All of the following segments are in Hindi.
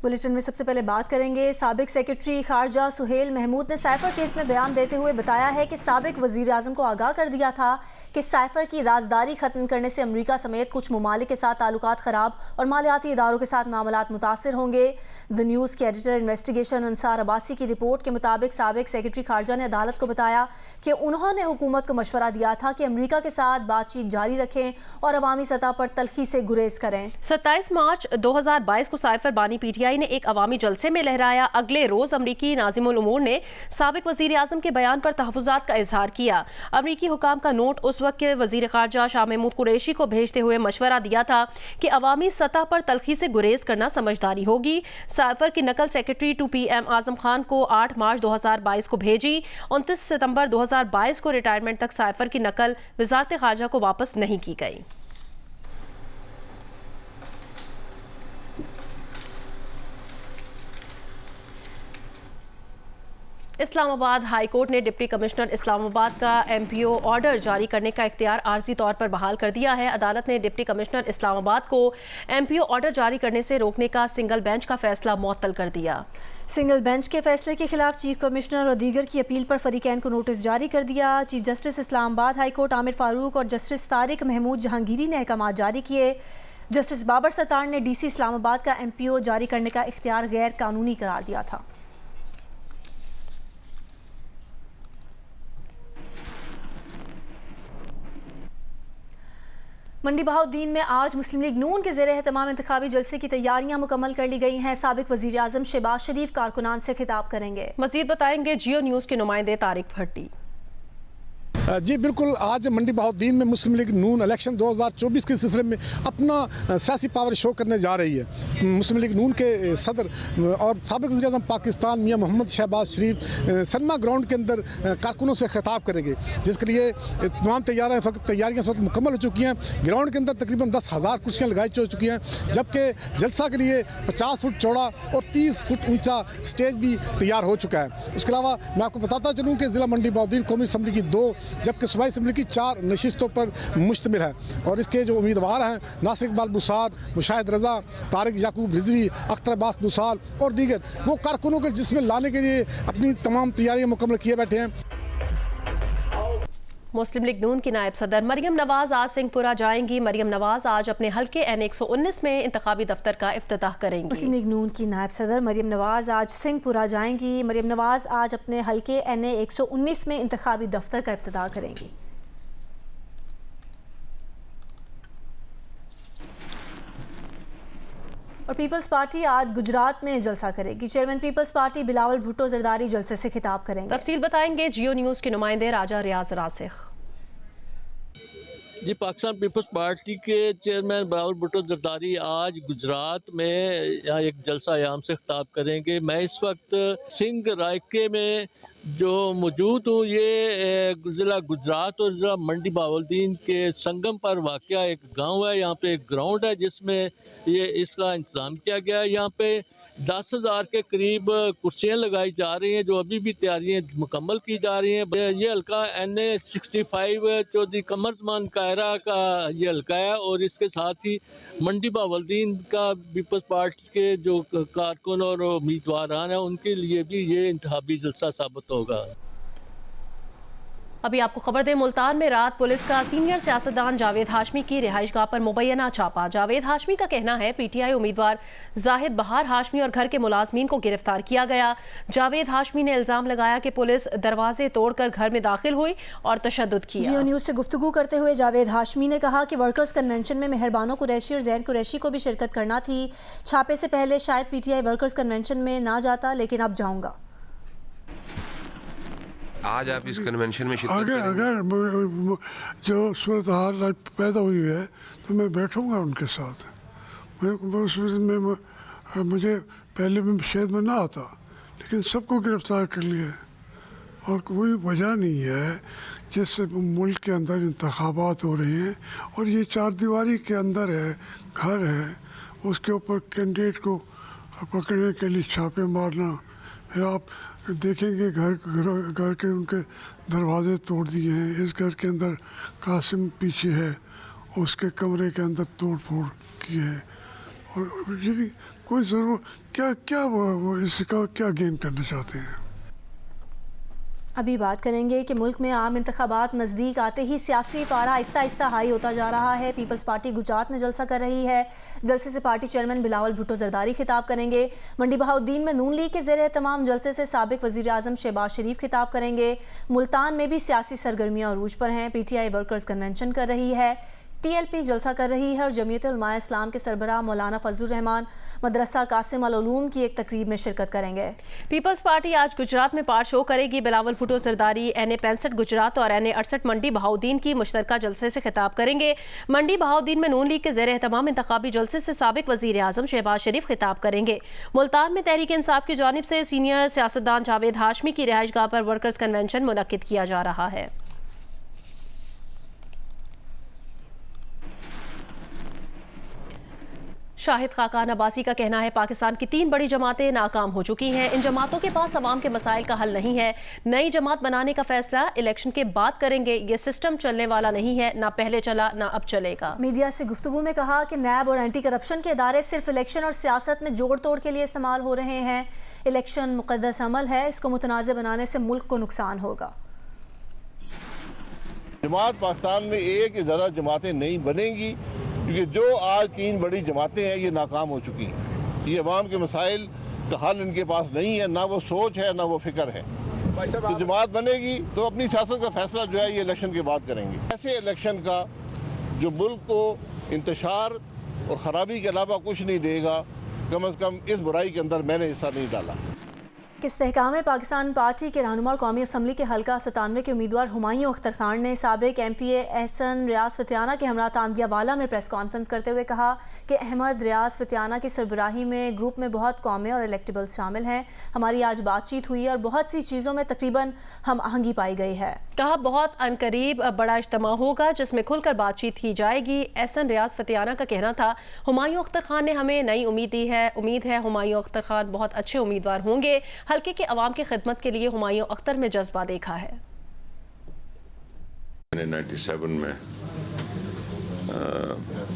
बुलेटिन में सबसे पहले बात करेंगे। साबिक सेक्रेटरी खारजा सुहेल महमूद ने साइफर केस में बयान देते हुए बताया है कि साबिक वजीर आजम को आगाह कर दिया था कि साइफर की राजदारी खत्म करने से अमेरिका समेत कुछ ममालिक के साथ ताल्लुकात खराब और मालियाती इदारों के साथ मामलात मुतासर होंगे। द न्यूज़ के एडिटर इन्वेस्टिगेशन अंसार अब्बासी की रिपोर्ट के मुताबिक साबिक सेक्रेटरी खारजा ने अदालत को बताया कि उन्होंने हुकूमत को मशवरा दिया था कि अमेरिका के साथ बातचीत जारी रखें और अवामी सतह पर तलखी से गुरेज करें। 27 मार्च 2022 को साइफर बानी PTI ने एक अवामी जलसे में लहराया। अगले रोज अमरीकी नाज़िमुल उमूर ने साबिक वजीर आजम के बयान पर तहफ़्फ़ुज़ात का इजहार किया। अमरीकी हुकाम का नोट उस वक्त के वजीर खारजा शाह महमूद कुरैशी को भेजते हुए मशवरा दिया था कि अवामी सतह पर तलखी से गुरेज करना समझदारी होगी। साइफर की नकल secretary to PM Azam Khan को 8 मार्च 2022 को भेजी। 29 सितंबर 2022 को रिटायरमेंट तक साइफर की नकल वजारत खारजा को वापस नहीं की गई। इस्लामाबाद हाई कोर्ट ने डिप्टी कमिश्नर इस्लामाबाद का MPO ऑर्डर जारी करने का इख्तियार आर्जी तौर पर बहाल कर दिया है। अदालत ने डिप्टी कमिश्नर इस्लामाबाद को MPO ऑर्डर जारी करने से रोकने का सिंगल बेंच का फैसला मुअत्तल कर दिया। सिंगल बेंच के फैसले के खिलाफ चीफ कमिश्नर और दीगर की अपील पर फरीकैन को नोटिस जारी कर दिया। Chief justice Islamabad high court Aamir Farooq और जस्टिस तारिक महमूद जहांगीरी ने अहकाम जारी किए। जस्टिस बाबर सत्तार ने DC इस्लामाबाद का MPO जारी करने का इख्तियार गैर कानूनी करार दिया था। मंडी बहाउद्दीन में आज मुस्लिम लीग नून के ज़ेरे एहतमाम इंतखाबी जलसे की तैयारियां मुकम्मल कर ली गई हैं। साबिक वज़ीर आज़म शहबाज शरीफ कारकुनान से खिताब करेंगे। मज़ीद बताएंगे जियो न्यूज़ के नुमाइंदे तारिक भट्टी। जी बिल्कुल, आज मंडी बहाउद्दीन में मुस्लिम लीग नून इलेक्शन 2024 के सिलसिले में अपना सियासी पावर शो करने जा रही है। मुस्लिम लीग नून के सदर और साबिक वज़ीर आज़म पाकिस्तान मियां मोहम्मद शहबाज शरीफ सनमा ग्राउंड के अंदर कारकुनों से खिताब करेंगे, जिसके लिए तमाम तैयारियाँ इस वक्त मुकम्मल हो चुकी हैं। ग्राउंड के अंदर तकरीबन 10,000 कुर्सियाँ लगाई जा चुकी हैं, जबकि जलसा के लिए 50 फुट चौड़ा और 30 फुट ऊँचा स्टेज भी तैयार हो चुका है। उसके अलावा मैं आपको बताता चलूँ कि ज़िला मंडी बहाउद्दीन कौमी असम्बली की 2 जबकि सूबाई असम्बली की 4 नशिस्तों पर मुश्तमिल है और इसके जो उम्मीदवार हैं नासिर इकबाल बुसार, मुशाहिद रजा, तारिक याकूब रिजवी, अख्तर अब्बास बुसाल और दीगर वो कारकुनों के जिसमें लाने के लिए अपनी तमाम तैयारियां मुकम्मल किए बैठे हैं। मुस्लिम लीग नून की नायब सदर मरियम नवाज आज सिंहपुरा जाएंगी। मरियम नवाज आज अपने हल्के N119 में इंतखाबी दफ्तर का इफ्तिताह करेंगी। मुस्लिम लीग नून की नायब सदर मरियम नवाज आज सिंहपुरा जाएंगी। मरियम नवाज आज अपने हल्के NA119 में इंतखाबी दफ्तर का इफ्तिताह करेंगी। और पीपल्स पार्टी आज गुजरात में जलसा करेगी। Chairman people's party Bilawal Bhutto Zardari जलसे से खिताब करेंगे। तफसील बताएंगे जियो न्यूज़ के नुमाइंदे राजा रियाज रासिख। जी, पाकिस्तान पीपल्स पार्टी के चेयरमैन बिलावल भुट्टो जरदारी आज गुजरात में यहाँ एक जलसा याम से खिताब करेंगे। मैं इस वक्त सिंध रायके में जो मौजूद हूँ, ये ज़िला गुजरात और ज़िला मंडी बहाउद्दीन के संगम पर वाक़या एक गांव है। यहाँ पे एक ग्राउंड है जिसमें ये इसका इंतज़ाम किया गया है। यहाँ पे 10,000 के करीब कुर्सियाँ लगाई जा रही हैं, जो अभी भी तैयारियाँ मुकम्मल की जा रही हैं। ये हल्का NA65 चौधरी कमर ज़मान कायरा का ये हल्का है और इसके साथ ही मंडी बहाउद्दीन का पीपल्स पार्टी के जो कारकुन और उम्मीदवार हैं उनके लिए भी ये इंतखाबी जलसा साबित होगा। अभी आपको खबर दें, मुल्तान में रात पुलिस का सीनियर सियासतदान जावेद हाशमी की रिहाइशगाह पर मुबैना छापा। जावेद हाशमी का कहना है PTI उम्मीदवार जाहिद बहार हाशमी और घर के मुलाजमीन को गिरफ्तार किया गया। जावेद हाशमी ने इल्जाम लगाया कि पुलिस दरवाजे तोड़कर घर में दाखिल हुई और तशद्दुद किया। जियो न्यूज़ से गुफ्तगू करते हुए जावेद हाशमी ने कहा कि वर्कर्स कन्वेंशन में मेहरबानो कुरैशी और जैन कुरैशी को भी शिरकत करना थी। छापे से पहले शायद PTI वर्कर्स कन्वेंशन में ना जाता, लेकिन अब जाऊँगा। आज आप इस कन्वेंशन में अगर जो सूरत हाल पैदा हुई है तो मैं बैठूंगा उनके साथ। मुझे पहले भी शायद में ना आता, लेकिन सबको गिरफ्तार कर लिया और कोई वजह नहीं है जिससे मुल्क के अंदर इंतखाबात हो रहे हैं और ये 4 दीवारी के अंदर है, घर है, उसके ऊपर कैंडिडेट को पकड़ने के लिए छापे मारना। फिर आप देखेंगे घर के उनके दरवाजे तोड़ दिए हैं। इस घर के अंदर कासिम पीछे है, उसके कमरे के अंदर तोड़ फोड़ की है और यदि कोई ज़रूर क्या क्या वो इसका क्या गेन करना चाहते हैं। अभी बात करेंगे कि मुल्क में आम इंतखाबात नज़दीक आते ही सियासी पारा आहिस्ता आहिस्ता हाई होता जा रहा है। पीपल्स पार्टी गुजरात में जलसा कर रही है। जलसे से पार्टी चेयरमैन बिलावल भुट्टो जरदारी खिताब करेंगे। मंडी बहाउद्दीन में नून लीग के ज़ेर तमाम जलसे से साबिक वज़ीर आज़म शहबाज शरीफ खिताब करेंगे। मुल्तान में भी सियासी सरगर्मियाँ अरूज पर हैं। PTI वर्कर्स कन्वेंशन कर रही है। TLP जलसा कर रही है और जमीयत उलमा इस्लाम के सरबराह मौलाना फजलुर रहमान मदरसा कासिम अल उलूम की एक तकरीब में शिरकत करेंगे। पीपल्स पार्टी आज गुजरात में पार्ट शो करेगी। बिलावल भुट्टो जरदारी NA 65 गुजरात और NA 68 मंडी बहाउद्दीन की मुश्तरका जलसे से खिताब करेंगे। मंडी बहाउद्दीन में नून लीग के ज़ेर एहतमाम इंतखाबी जलसे से साबिक वज़ीर आज़म शहबाज शरीफ खिताब करेंगे। मुल्तान में तहरीक इंसाफ की जानिब से सीनियर सियासतदान जावेद हाशमी की रिहाइशगाह पर वर्कर्स कन्वेंशन मुनक्किद किया जा रहा है। शाहिद खाकान अब्बासी का कहना है पाकिस्तान की 3 बड़ी जमातें नाकाम हो चुकी हैं। इन जमातों के पास अवाम के मसाइल का हल नहीं है। नई जमात बनाने का फैसला इलेक्शन के बाद करेंगे। ये सिस्टम चलने वाला नहीं है, ना पहले चला ना अब चलेगा। मीडिया से गुफ्तगू में कहा कि नैब और एंटी करप्शन के इदारे सिर्फ इलेक्शन और सियासत में जोड़ तोड़ के लिए इस्तेमाल हो रहे हैं। इलेक्शन मुकद्दस अमल है, इसको मुतनाज़ बनाने से मुल्क को नुकसान होगा। जमात पाकिस्तान में एक से ज़्यादा जमातें नहीं बनेंगी, क्योंकि जो आज 3 बड़ी जमातें हैं ये नाकाम हो चुकी हैं। ये अवाम के मसाइल का हल इनके पास नहीं है, ना वो सोच है ना वो फिक्र है। तो जमात बनेगी तो अपनी सियासत का फैसला जो है ये इलेक्शन के बाद करेंगे। ऐसे इलेक्शन का जो मुल्क को इंतशार और ख़राबी के अलावा कुछ नहीं देगा, कम से कम इस बुराई के अंदर मैंने हिस्सा नहीं डाला। इस्तेहकाम पाकिस्तान पार्टी के रहनुमा कौमी असम्बली के हल्का 97 के उम्मीदवार हुमायूं अख्तर खान ने साबिक MPA एहसन रियाज फतियाना के हमरा तांदियावाला में प्रेस कॉन्फ्रेंस करते हुए कहा कि अहमद रियाज फतियाना की सरबराही में ग्रुप में बहुत कौमें और इलेक्टेबल्स शामिल हैं। हमारी आज बातचीत हुई और बहुत सी चीज़ों में तकरीबन हम आहंगी पाई गई है। कहा बहुत अनकरीब बड़ा इज्तिमा होगा जिसमें खुलकर बातचीत की जाएगी। एहसन रियाज फतियाना का कहना था हुमायूं अख्तर खान ने हमें नई उम्मीद दी है। उम्मीद है हुमायूं अख्तर खान बहुत अच्छे उम्मीदवार होंगे। हल्के के अवाम की खिदमत के लिए हुमायूं अख्तर में जज्बा देखा है। मैंने 97 में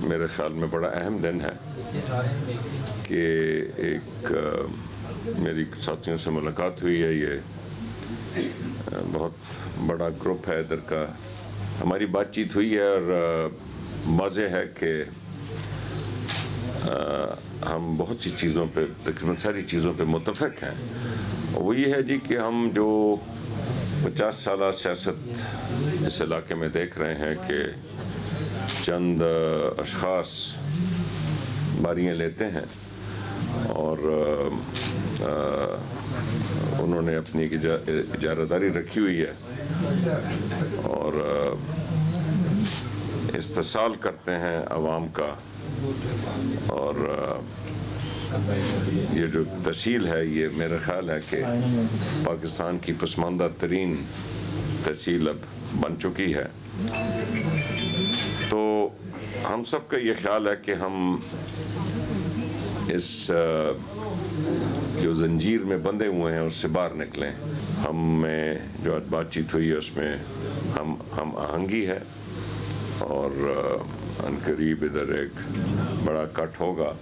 मेरे ख्याल में बड़ा अहम दिन है कि एक मेरी साथियों से मुलाकात हुई है। ये बहुत बड़ा ग्रुप है इधर का, हमारी बातचीत हुई है और मज़े है कि हम बहुत सी चीज़ों पे, तकरीबन सारी चीज़ों पे मुत्तफ़िक हैं। वो ये है जी कि हम जो 50 साल सियासत इस इलाके में देख रहे हैं कि चंद अशख़ास बारियाँ लेते हैं और उन्होंने अपनी इजारादारी रखी हुई है और इस्तेसाल करते हैं अवाम का, और ये जो तहसील है ये मेरा ख्याल है कि पाकिस्तान की पसमानदा तरीन तहसील अब बन चुकी है। तो हम सब का ये ख्याल है कि हम इस जो जंजीर में बंधे हुए हैं उससे बाहर निकलें। हम में जो आज बातचीत हुई है उसमें हम आहंगी है और अनकरीब इधर एक बड़ा कट होगा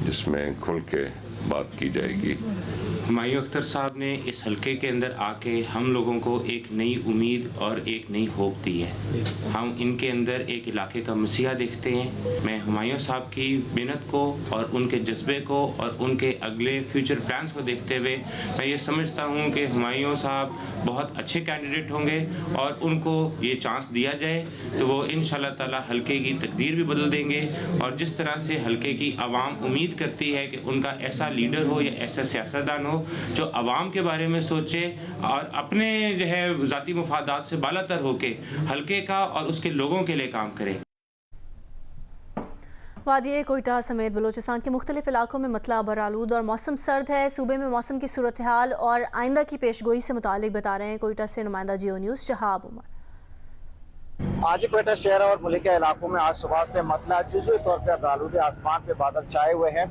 जिसमें खुल के बात की जाएगी। हुमायूं अख्तर साहब ने इस हलके के अंदर आके हम लोगों को एक नई उम्मीद और एक नई होप दी है। हम इनके अंदर एक इलाके का मसीहा देखते हैं। मैं हुमायूं साहब की मेहनत को और उनके जज्बे को और उनके अगले फ्यूचर प्लान्स को देखते हुए मैं ये समझता हूँ कि हुमायूं साहब बहुत अच्छे कैंडिडेट होंगे और उनको ये चांस दिया जाए तो वो इंशाल्लाह ताला हलके की तकदीर भी बदल देंगे। और जिस तरह से हलके की आवाम उम्मीद करती है कि उनका ऐसा लीडर हो या ऐसा सियासतदान हो जो अवाम के बारे में सोचे और अपने जो है ज़ाती मुफादात से बालातर होके हल्के का और उसके लोगों के लिए काम करे। वादिये कोयटा समेत बलोचिस्तान के मुख्तलिफ इलाकों में मतला बरालूद और मौसम सर्द है। सूबे में मौसम की सूरत हाल और आइंदा की पेशगोई से मुतालिक बता रहे हैं कोयटा से नुमाइंदा जियो न्यूज़ शहाब उमर। आज कोयटा शहर और मुल्क के इलाकों में आज सुबह से मतला जुज़वी तौर पर बरालूद आसमान पे बादल छाए हुए हैं।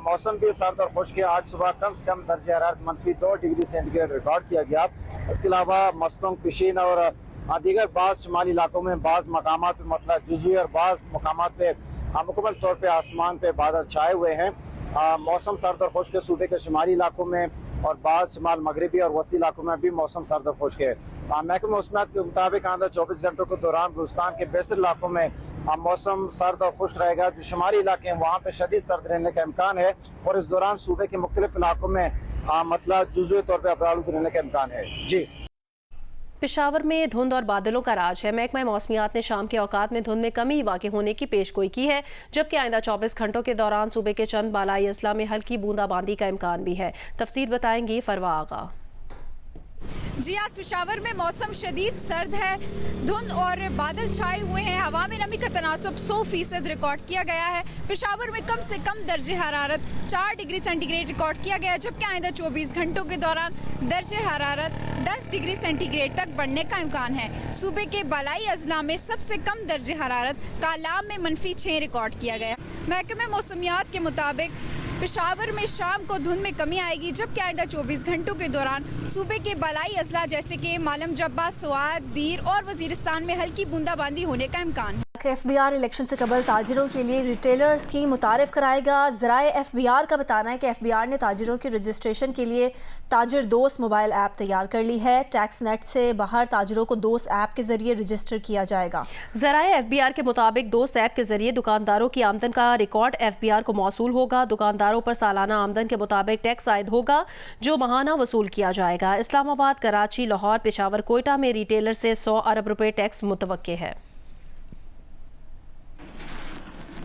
मौसम भी सर्द और खुश्क है। आज सुबह कम से कम दर्जा हरारत -2 डिग्री सेंटीग्रेड रिकॉर्ड किया गया। इसके अलावा मस्तोंग, पिशीन और दीगर बाज़ शुमाली इलाकों में बाज़ मकामात पे मतला जुज़वी और बाज़ मकामात पे मुकम्मल तौर पे आसमान पे बादल छाए हुए हैं। मौसम सर्द और खुश्क है सूबे के शुमाली इलाकों में और बाज़ शुमाल मगरबी और वसी इलाकों में भी मौसम सर्द और खुश्क है। महकमा मौसमियात के मुताबिक आइंदा 24 घंटों के दौरान बलूचिस्तान के बेशतर इलाकों में मौसम सर्द और खुश्क रहेगा। जो शुमाली इलाके हैं वहाँ पे शदीद सर्द रहने का इम्कान है और इस दौरान सूबे के मुख्तलिफ इलाकों में मतलब जुज़वी तौर पर अबरालूद रहने का इम्कान है। जी, पेशावर में धुंध और बादलों का राज है। महकमा मौसमियात ने शाम के औकात में धुंध में कमी वाक़ई होने की पेशगोई की है, जबकि आइंदा 24 घंटों के दौरान सूबे के चंद बालाई अजला में हल्की बूंदाबांदी का इम्कान भी है। तफसील बताएंगी फरवा आगा। जी, आज पेशावर में मौसम शदीद सर्द है, धुंध और बादल छाए हुए हैं। हवा में नमी का तनासुब 100% रिकॉर्ड किया गया है। पेशावर में कम से कम दर्जे हरारत 4 डिग्री सेंटीग्रेड रिकॉर्ड किया गया है, जबकि आइंदा 24 घंटों के दौरान दर्जे हरारत 10 डिग्री सेंटीग्रेड तक बढ़ने का इम्कान है। सूबे के बालाई अजला में सबसे कम दर्जे हरारत कालाम में -6 रिकॉर्ड किया गया। महकमे मौसमियात के मुताबिक पेशावर में शाम को धुंध में कमी आएगी, जबकि आइंदा 24 घंटों के दौरान सूबे के बालाई अजला जैसे कि मालम जब्बा, स्वात, दीर और वजीरिस्तान में हल्की बूंदाबांदी होने का इम्कान है। FBR इलेक्शन से कबल ताजिरों के लिए रिटेलर स्कीम मुतारिफ कराएगा। ज़राए FBR का बताना है कि FBR ने ताजिरों की रजिस्ट्रेशन के लिए ताजिर दोस्त मोबाइल ऐप तैयार कर ली है। टैक्स नेट से बाहर ताजिरों को दोस्त ऐप के जरिए रजिस्टर किया जाएगा। ज़राए FBR के मुताबिक दोस्त ऐप के जरिए दुकानदारों की आमदन का रिकॉर्ड FBR को मौसूल होगा। दुकानदारों पर सालाना आमदन के मुताबिक टैक्स आयद होगा, जो माहाना वसूल किया जाएगा। इस्लामाबाद, कराची, लाहौर, पेशावर, कोयटा में रिटेलर से 100 अरब रुपए टैक्स मुतवक्के है।